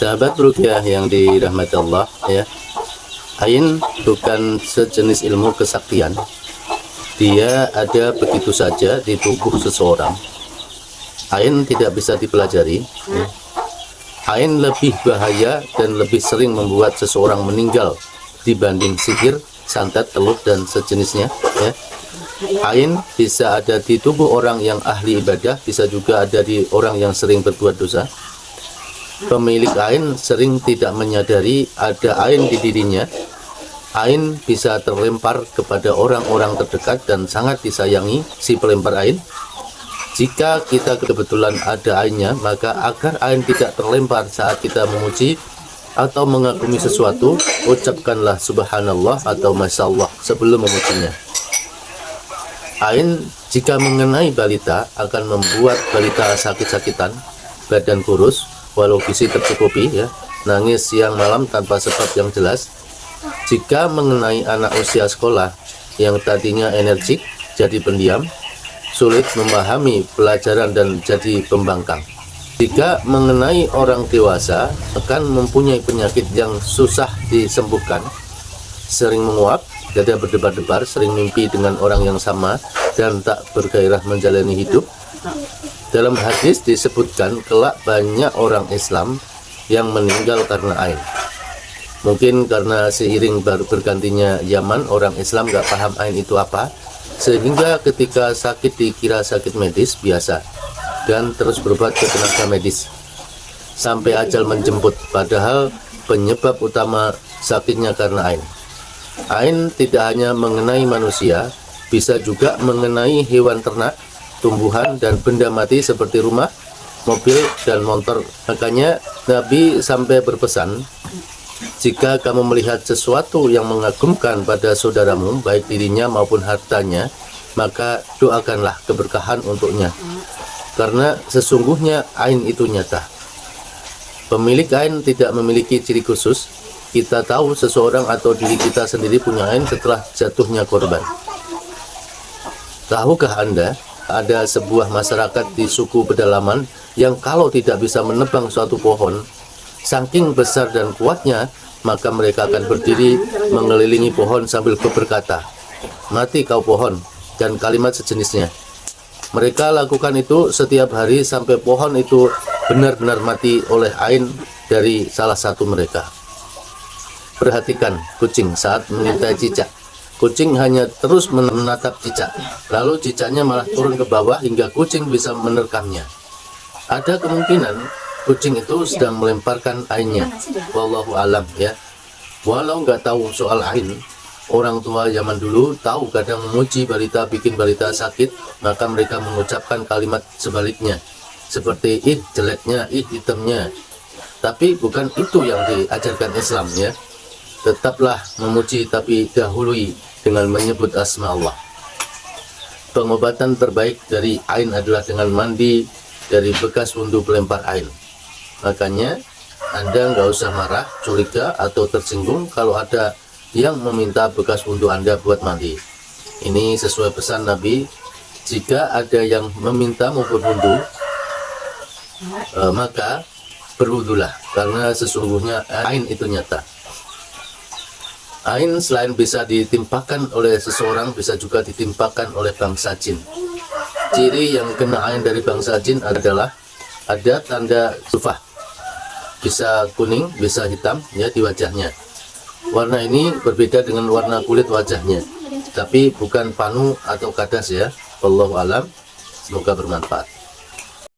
Sahabat ruqyah yang dirahmati Allah, ya, ain bukan sejenis ilmu kesaktian. Dia ada begitu saja di tubuh seseorang. Ain tidak bisa dipelajari, ya. Ain lebih bahaya dan lebih sering membuat seseorang meninggal dibanding sihir, santet, teluk, dan sejenisnya, ya. Ain bisa ada di tubuh orang yang ahli ibadah, bisa juga ada di orang yang sering berbuat dosa. Pemilik ain sering tidak menyadari ada ain di dirinya. Ain bisa terlempar kepada orang-orang terdekat dan sangat disayangi si pelempar ain. Jika kita kebetulan ada ainnya, maka agar ain tidak terlempar saat kita memuji atau mengagumi sesuatu, ucapkanlah subhanallah atau masya Allah sebelum memujinya. Ain jika mengenai balita akan membuat balita sakit-sakitan, badan kurus, walau gizi tercukupi, ya, nangis siang malam tanpa sebab yang jelas. Jika mengenai anak usia sekolah yang tadinya energik jadi pendiam, sulit memahami pelajaran dan jadi pembangkang. Jika mengenai orang dewasa akan mempunyai penyakit yang susah disembuhkan, sering menguap, dada berdebar-debar, sering mimpi dengan orang yang sama dan tak bergairah menjalani hidup. Dalam hadis disebutkan kelak banyak orang Islam yang meninggal karena ain. Mungkin karena seiring baru bergantinya zaman, orang Islam gak paham ain itu apa, sehingga ketika sakit dikira sakit medis biasa dan terus berobat ke tenaga medis sampai ajal menjemput, padahal penyebab utama sakitnya karena ain. Ain tidak hanya mengenai manusia, bisa juga mengenai hewan ternak, tumbuhan, dan benda mati seperti rumah, mobil, dan motor. Makanya Nabi sampai berpesan, jika kamu melihat sesuatu yang mengagumkan pada saudaramu, baik dirinya maupun hartanya, maka doakanlah keberkahan untuknya, karena sesungguhnya ain itu nyata. Pemilik ain tidak memiliki ciri khusus. Kita tahu seseorang atau diri kita sendiri punya ain setelah jatuhnya korban. Tahukah Anda, ada sebuah masyarakat di suku pedalaman yang kalau tidak bisa menebang suatu pohon, saking besar dan kuatnya, maka mereka akan berdiri mengelilingi pohon sambil berkata, "Mati kau pohon," dan kalimat sejenisnya. Mereka lakukan itu setiap hari sampai pohon itu benar-benar mati oleh ain dari salah satu mereka. Perhatikan kucing saat mengintai cicak. Kucing hanya terus menatap cicak, lalu cicaknya malah turun ke bawah hingga kucing bisa menerkamnya. Ada kemungkinan kucing itu sedang melemparkan ainnya. Wallahu alam, ya. Walau nggak tahu soal ain, orang tua zaman dulu tahu kadang memuji balita bikin balita sakit, maka mereka mengucapkan kalimat sebaliknya, seperti ih jeleknya, ih hitamnya. Tapi bukan itu yang diajarkan Islam, ya. Tetaplah memuji tapi dahului dengan menyebut asma Allah. Pengobatan terbaik dari ain adalah dengan mandi dari bekas wundu pelempar ain. Makanya Anda nggak usah marah, curiga, atau tersinggung kalau ada yang meminta bekas wundu Anda buat mandi. Ini sesuai pesan Nabi, jika ada yang meminta mau berwundu, maka berwudulah, karena sesungguhnya ain itu nyata. Ain selain bisa ditimpakan oleh seseorang, bisa juga ditimpakan oleh bangsa jin. Ciri yang kena ain dari bangsa jin adalah ada tanda sufah, bisa kuning, bisa hitam, ya, di wajahnya. Warna ini berbeda dengan warna kulit wajahnya, tapi bukan panu atau kadas, ya. Wallahu alam, semoga bermanfaat.